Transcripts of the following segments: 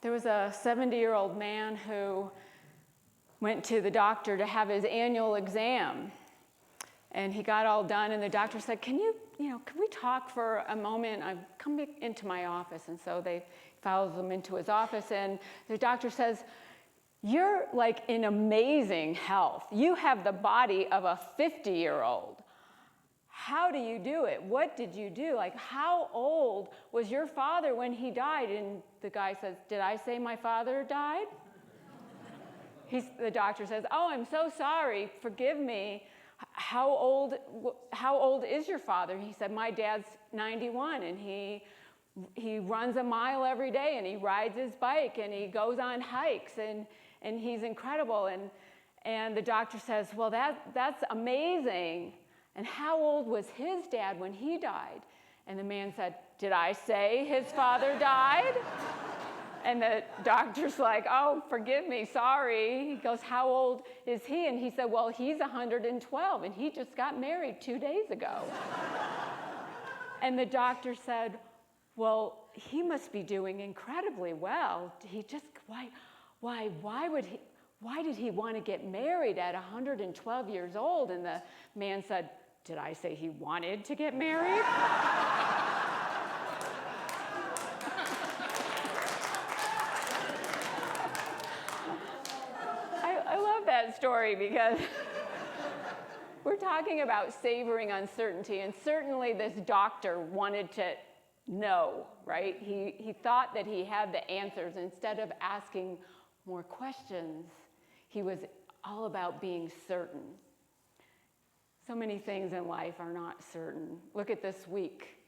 There was a 70-year-old man who went to the doctor to have his annual exam. And he got all done, and the doctor said, can we talk for a moment? Come into my office. And so they follows him into his office, and the doctor says, you're like in amazing health. You have the body of a 50-year-old. How do you do it? What did you do? Like, how old was your father when he died? And the guy says, did I say my father died? The doctor says, oh, I'm so sorry. Forgive me. How old is your father? He said, my dad's 91, and he runs a mile every day, and he rides his bike, and he goes on hikes, and he's incredible. And the doctor says, well, that's amazing. And how old was his dad when he died? And the man said, did I say his father died? And the doctor's like, oh, forgive me, sorry. He goes, how old is he? And he said, well, he's 112, and he just got married 2 days ago. And the doctor said, well, he must be doing incredibly well. Why did he want to get married at 112 years old? And the man said, did I say he wanted to get married? I love that story because we're talking about savoring uncertainty, and certainly this doctor wanted to know, right? He thought that he had the answers. Instead of asking more questions, he was all about being certain. So many things in life are not certain. Look at this week.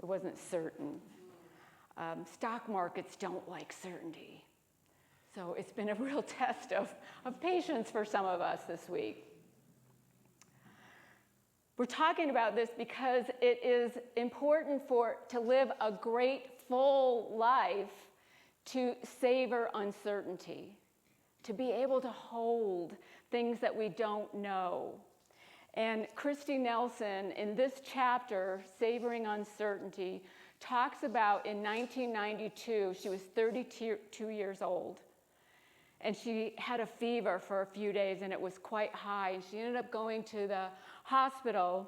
It wasn't certain. Stock markets don't like certainty. So it's been a real test of patience for some of us this week. We're talking about this because it is important to live a great, full life, to savor uncertainty, to be able to hold things that we don't know. And Christy Nelson, in this chapter, Savoring Uncertainty, talks about in 1992, she was 32 years old, and she had a fever for a few days, and it was quite high, and she ended up going to the hospital,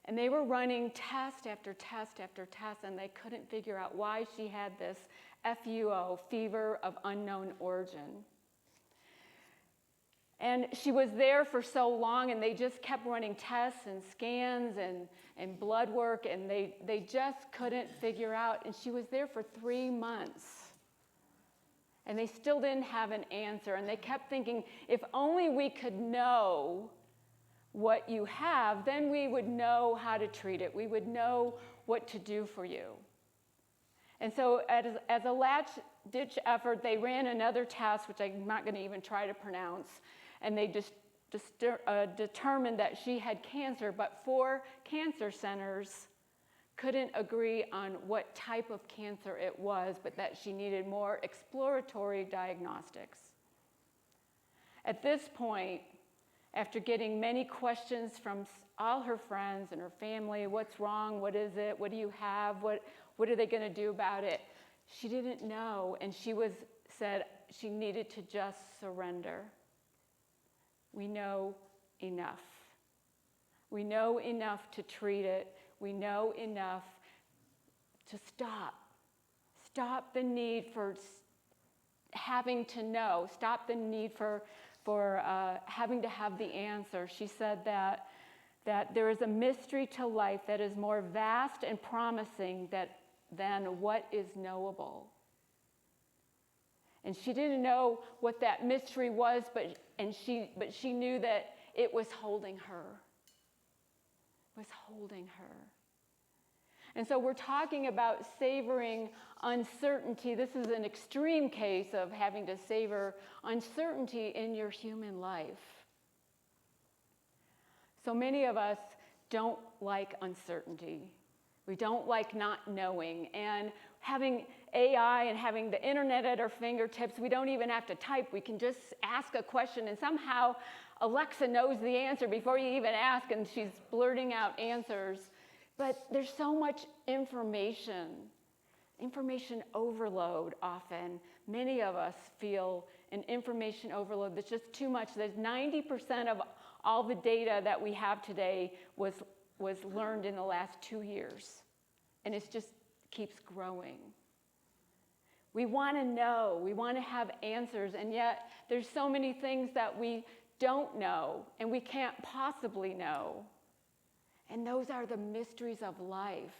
and they were running test after test after test, and they couldn't figure out why she had this FUO, fever of unknown origin. And she was there for so long, and they just kept running tests and scans and blood work, and they just couldn't figure out. And she was there for 3 months. And they still didn't have an answer. And they kept thinking, if only we could know what you have, then we would know how to treat it. We would know what to do for you. And so as a last-ditch effort, they ran another test, which I'm not going to even try to pronounce, and they just determined that she had cancer, but 4 cancer centers couldn't agree on what type of cancer it was, but that she needed more exploratory diagnostics. At this point, after getting many questions from all her friends and her family, what's wrong, what is it, what do you have, what are they going to do about it? She didn't know, and she said she needed to just surrender. We know enough. We know enough to treat it. We know enough to stop. Stop the need for having to know. Stop the need for having to have the answer. She said that there is a mystery to life that is more vast and promising than what is knowable. And she didn't know what that mystery was, but she knew that it was holding her. It was holding her. And so we're talking about savoring uncertainty. This is an extreme case of having to savor uncertainty in your human life. So many of us don't like uncertainty. We don't like not knowing. And having AI and having the internet at our fingertips, we don't even have to type. We can just ask a question, and somehow Alexa knows the answer before you even ask, and she's blurting out answers. But there's so much information Information overload often. Many of us feel an information overload that's just too much. There's 90% of all the data that we have today was learned in the last 2 years. And it just keeps growing. We want to know, we want to have answers, and yet there's so many things that we don't know and we can't possibly know. And those are the mysteries of life,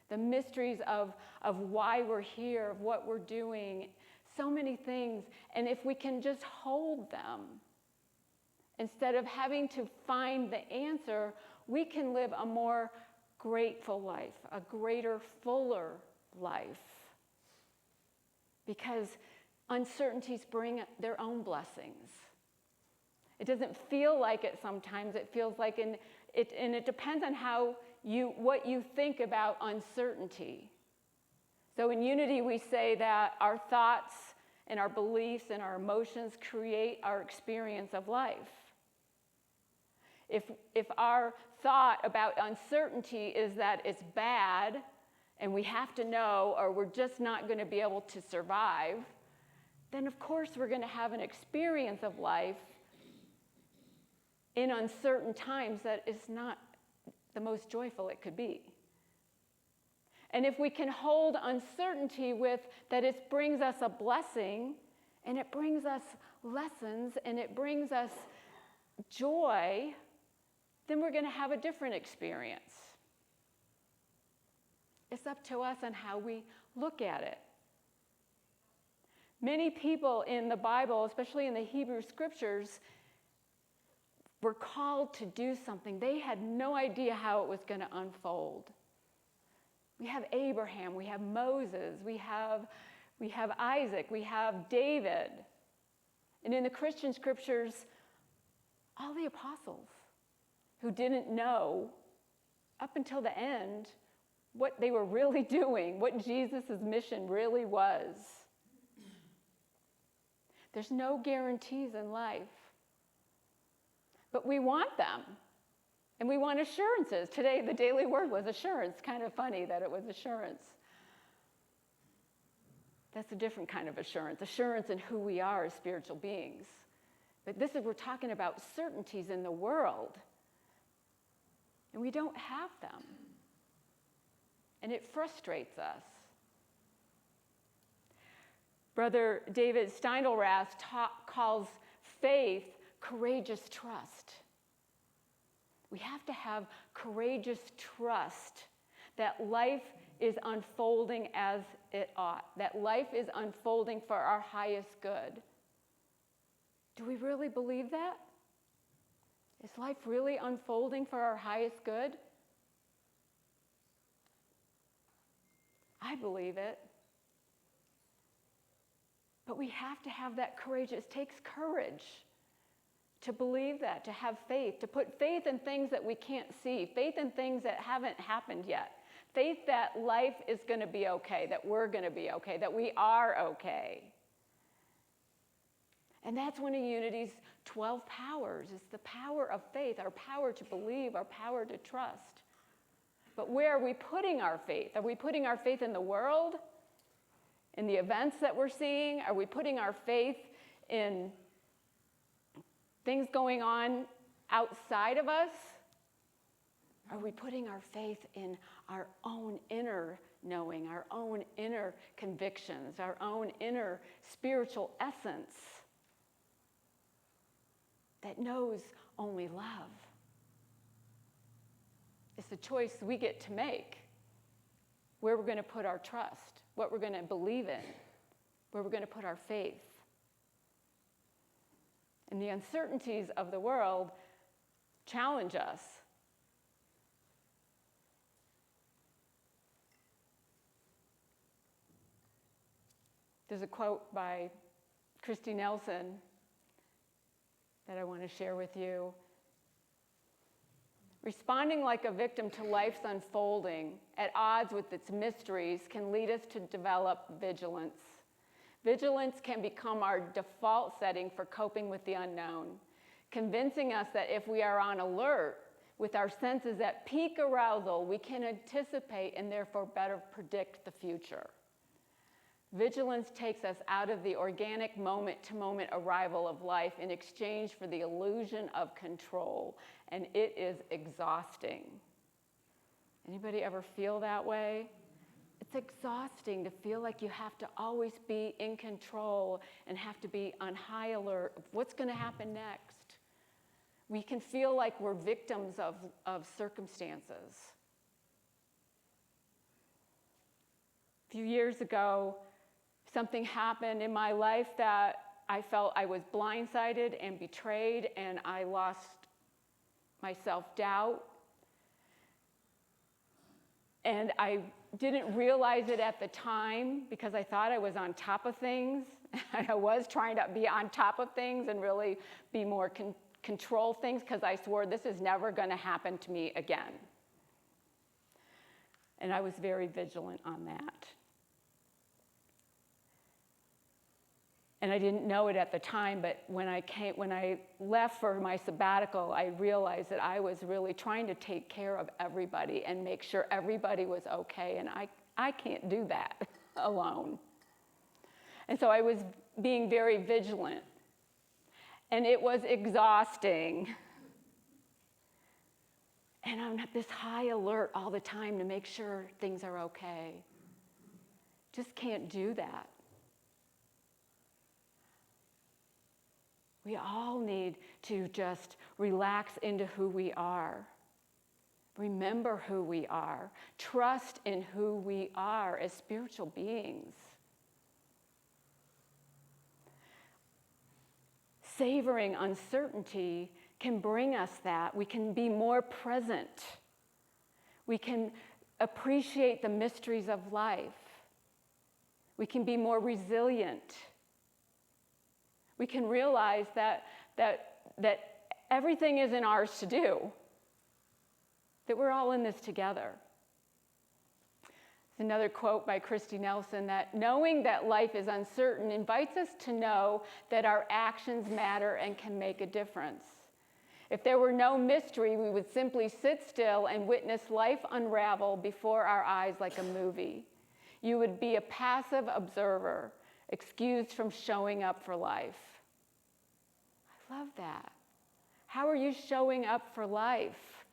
the mysteries of why we're here, of what we're doing, so many things. And if we can just hold them, instead of having to find the answer, we can live a more grateful life, a greater, fuller life. Because uncertainties bring their own blessings. It doesn't feel like it sometimes. It feels like, and it depends on what you think about uncertainty. So in Unity, we say that our thoughts and our beliefs and our emotions create our experience of life. If our thought about uncertainty is that it's bad and we have to know, or we're just not going to be able to survive, then of course we're going to have an experience of life in uncertain times that is not the most joyful it could be. And if we can hold uncertainty with that it brings us a blessing, and it brings us lessons, and it brings us joy, then we're going to have a different experience. It's up to us on how we look at it. Many people in the Bible, especially in the Hebrew scriptures, were called to do something. They had no idea how it was going to unfold. We have Abraham, we have Moses, we have Isaac, we have David. And in the Christian scriptures, all the apostles who didn't know up until the end what they were really doing, what Jesus' mission really was. There's no guarantees in life. But we want them. And we want assurances. Today, the daily word was assurance. Kind of funny that it was assurance. That's a different kind of assurance. Assurance in who we are as spiritual beings. But we're talking about certainties in the world. And we don't have them. And it frustrates us. Brother David Steindl-Rast calls faith courageous trust. We have to have courageous trust that life is unfolding as it ought, that life is unfolding for our highest good. Do we really believe that? Is life really unfolding for our highest good? I believe it. But we have to have that courage. It takes courage to believe that, to have faith, to put faith in things that we can't see, faith in things that haven't happened yet, faith that life is going to be okay, that we're going to be okay, that we are okay. And that's one of Unity's 12 powers, is the power of faith, our power to believe, our power to trust. But where are we putting our faith? Are we putting our faith in the world? In the events that we're seeing? Are we putting our faith in things going on outside of us? Are we putting our faith in our own inner knowing, our own inner convictions, our own inner spiritual essence that knows only love? It's a choice we get to make, where we're going to put our trust, what we're going to believe in, where we're going to put our faith. And the uncertainties of the world challenge us. There's a quote by Christy Nelson that I want to share with you. Responding like a victim to life's unfolding at odds with its mysteries can lead us to develop vigilance. Vigilance can become our default setting for coping with the unknown, convincing us that if we are on alert, With our senses at peak arousal, we can anticipate and therefore better predict the future. Vigilance takes us out of the organic moment-to-moment arrival of life in exchange for the illusion of control, and it is exhausting. Anybody ever feel that way? It's exhausting to feel like you have to always be in control and have to be on high alert of what's going to happen next. We can feel like we're victims of circumstances. A few years ago, something happened in my life that I felt I was blindsided and betrayed, and I lost my self-doubt. And I didn't realize it at the time because I thought I was on top of things. I was trying to be on top of things and really be more control things because I swore this is never going to happen to me again. And I was very vigilant on that. And I didn't know it at the time, but when I left for my sabbatical, I realized that I was really trying to take care of everybody and make sure everybody was okay, and I can't do that alone. And so I was being very vigilant, and it was exhausting. And I'm at this high alert all the time to make sure things are okay. Just can't do that. We all need to just relax into who we are. Remember who we are. Trust in who we are as spiritual beings. Savoring uncertainty can bring us that. We can be more present. We can appreciate the mysteries of life. We can be more resilient. We can realize that everything isn't ours to do, that we're all in this together. There's another quote by Christy Nelson that knowing that life is uncertain invites us to know that our actions matter and can make a difference. If there were no mystery, we would simply sit still and witness life unravel before our eyes like a movie. You would be a passive observer, excused from showing up for life. I love that. How are you showing up for life?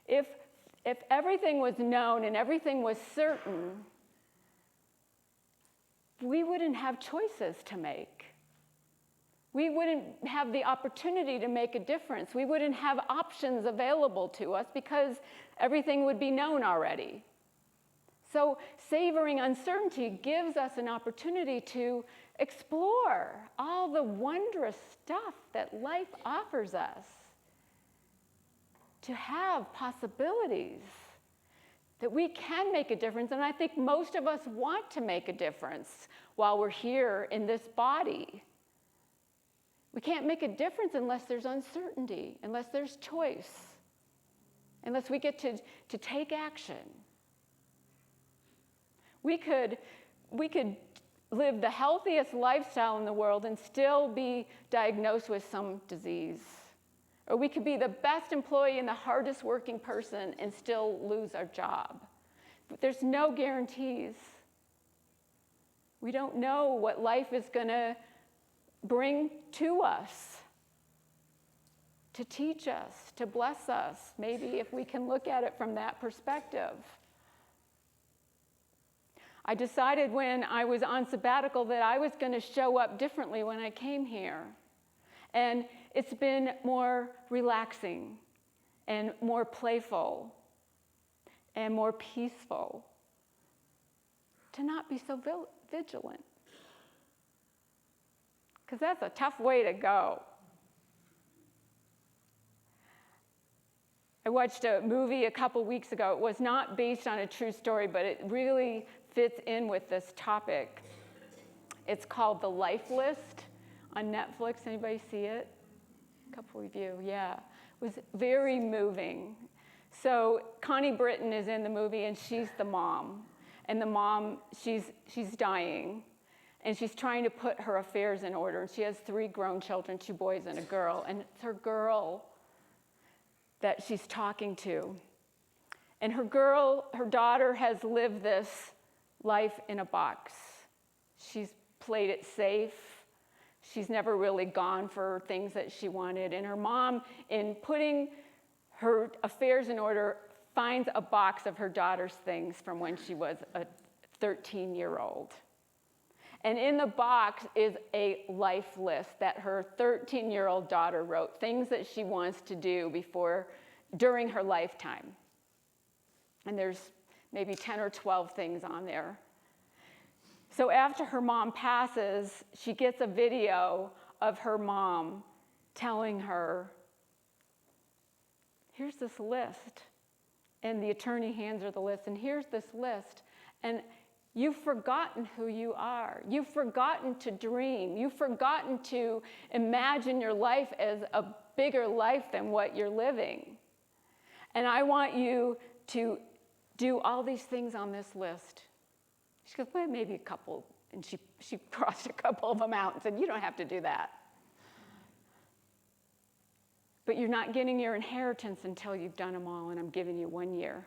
If everything was known and everything was certain, we wouldn't have choices to make. We wouldn't have the opportunity to make a difference. We wouldn't have options available to us because everything would be known already. So savoring uncertainty gives us an opportunity to explore all the wondrous stuff that life offers us, to have possibilities, that we can make a difference. And I think most of us want to make a difference while we're here in this body. We can't make a difference unless there's uncertainty, unless there's choice, unless we get to take action. We could live the healthiest lifestyle in the world and still be diagnosed with some disease. Or we could be the best employee and the hardest working person and still lose our job. But there's no guarantees. We don't know what life is going to bring to us, to teach us, to bless us, maybe if we can look at it from that perspective. I decided when I was on sabbatical that I was going to show up differently when I came here. And it's been more relaxing and more playful and more peaceful to not be so vigilant. Because that's a tough way to go. I watched a movie a couple weeks ago. It was not based on a true story, but it really fits in with this topic. It's called The Life List on Netflix. Anybody see it? A couple of you, yeah. It was very moving. So Connie Britton is in the movie, and she's the mom. And the mom, she's dying. And she's trying to put her affairs in order. And she has 3 grown children, 2 boys and a girl. And it's her girl that she's talking to. And her daughter has lived this life in a box. She's played it safe. She's never really gone for things that she wanted. And her mom, in putting her affairs in order, finds a box of her daughter's things from when she was a 13-year-old. And in the box is a life list that her 13-year-old daughter wrote, things that she wants to do during her lifetime. And there's maybe 10 or 12 things on there. So after her mom passes, she gets a video of her mom telling her, here's this list. And the attorney hands her the list, and here's this list. And you've forgotten who you are. You've forgotten to dream. You've forgotten to imagine your life as a bigger life than what you're living. And I want you to do all these things on this list. She goes, well, maybe a couple. And she crossed a couple of them out and said, you don't have to do that. But you're not getting your inheritance until you've done them all, and I'm giving you 1 year.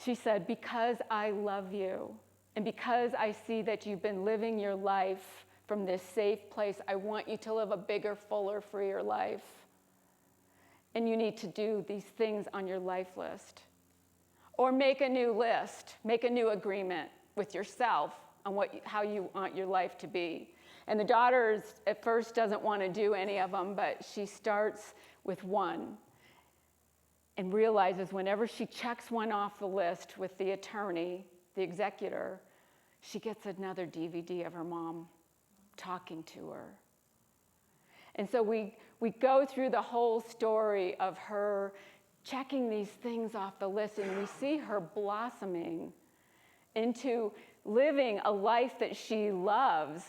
She said, because I love you, and because I see that you've been living your life from this safe place, I want you to live a bigger, fuller, freer life. And you need to do these things on your life list. Or make a new list, make a new agreement with yourself on how you want your life to be. And the daughter at first doesn't want to do any of them, but she starts with one and realizes whenever she checks one off the list with the attorney, the executor, she gets another DVD of her mom talking to her. And so we go through the whole story of her checking these things off the list, and we see her blossoming into living a life that she loves,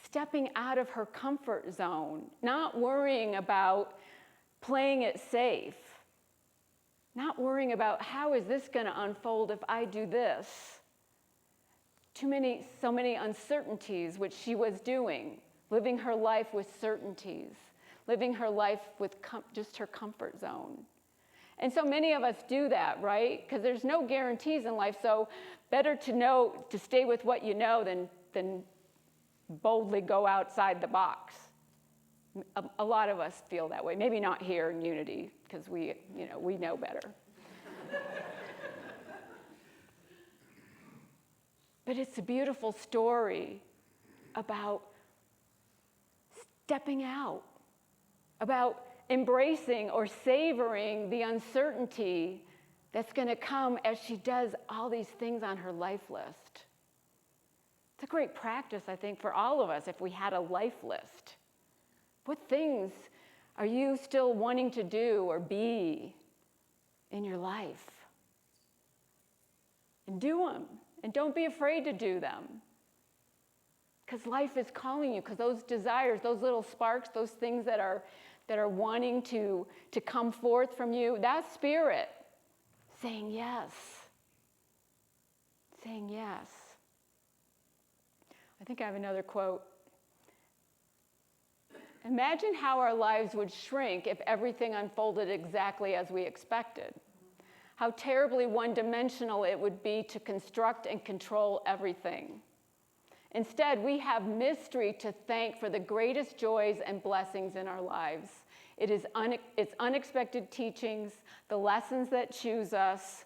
stepping out of her comfort zone, not worrying about playing it safe, not worrying about how is this going to unfold if I do this. So many uncertainties, which she was doing, living her life with certainties, living her life with just her comfort zone. And so many of us do that, right? Because there's no guarantees in life, so better to stay with what you know than boldly go outside the box. A lot of us feel that way. Maybe not here in Unity, because we know better. But it's a beautiful story about stepping out, about embracing or savoring the uncertainty that's going to come as she does all these things on her life list. It's a great practice, I think, for all of us if we had a life list. What things are you still wanting to do or be in your life? And do them. And don't be afraid to do them. Because life is calling you, because those desires, those little sparks, those things that are wanting to come forth from you, that's spirit saying yes. Saying yes. I think I have another quote. Imagine how our lives would shrink if everything unfolded exactly as we expected. How terribly one-dimensional it would be to construct and control everything. Instead, we have mystery to thank for the greatest joys and blessings in our lives. It's unexpected teachings, the lessons that choose us,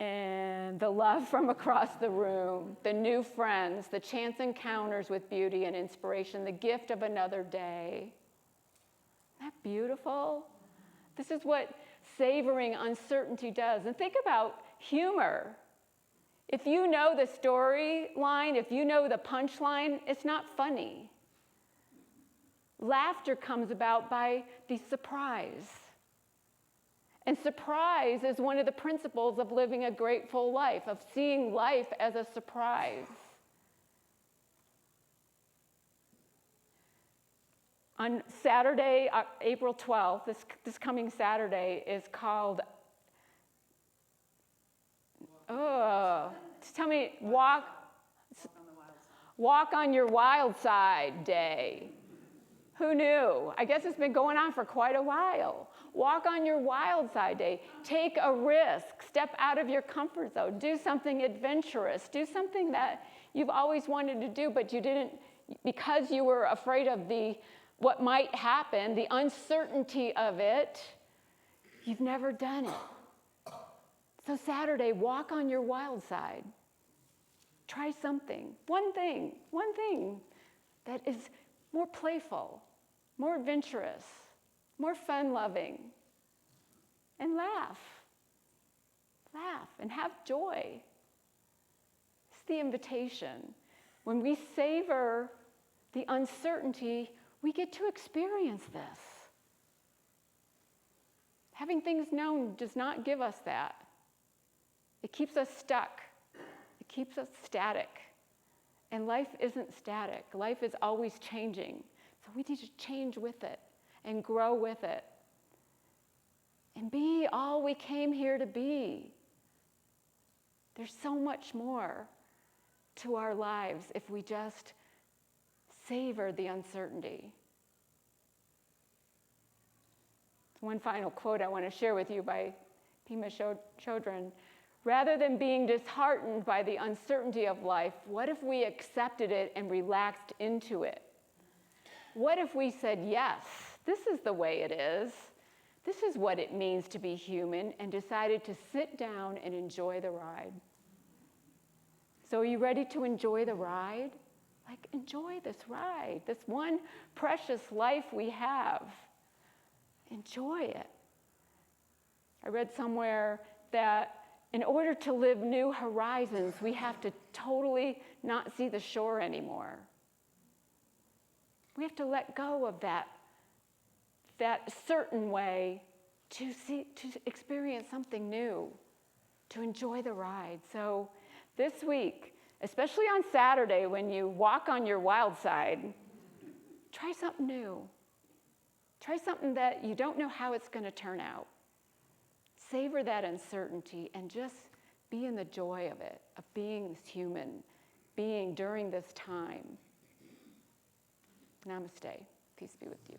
and the love from across the room, the new friends, the chance encounters with beauty and inspiration, the gift of another day. Isn't that beautiful? This is what savoring uncertainty does. And think about humor. If you know the storyline, if you know the punchline, it's not funny. Laughter comes about by the surprise. And surprise is one of the principles of living a grateful life, of seeing life as a surprise. On Saturday, April 12th, this coming Saturday is called, tell me, Walk on the Wild Side. Walk on your wild side day. Who knew? I guess it's been going on for quite a while. Walk on your wild side day. Take a risk. Step out of your comfort zone. Do something adventurous. Do something that you've always wanted to do, but you didn't, because you were afraid of what might happen, the uncertainty of it, you've never done it. So Saturday, walk on your wild side. Try something. One thing that is more playful, more adventurous, more fun-loving. And laugh. Laugh and have joy. It's the invitation. When we savor the uncertainty, we get to experience this. Having things known does not give us that. It keeps us stuck. It keeps us static. And life isn't static. Life is always changing. So we need to change with it and grow with it and be all we came here to be. There's so much more to our lives if we just savor the uncertainty. One final quote I want to share with you by Pema Chodron. Rather than being disheartened by the uncertainty of life, what if we accepted it and relaxed into it? What if we said, yes, this is the way it is. This is what it means to be human, and decided to sit down and enjoy the ride. So are you ready to enjoy the ride? Like, enjoy this ride, this one precious life we have. Enjoy it. I read somewhere that in order to live new horizons, we have to totally not see the shore anymore. We have to let go of that certain way to experience something new, to enjoy the ride. So this week, especially on Saturday when you walk on your wild side, try something new. Try something that you don't know how it's going to turn out. Savor that uncertainty and just be in the joy of it, of being human, being during this time. Namaste. Peace be with you.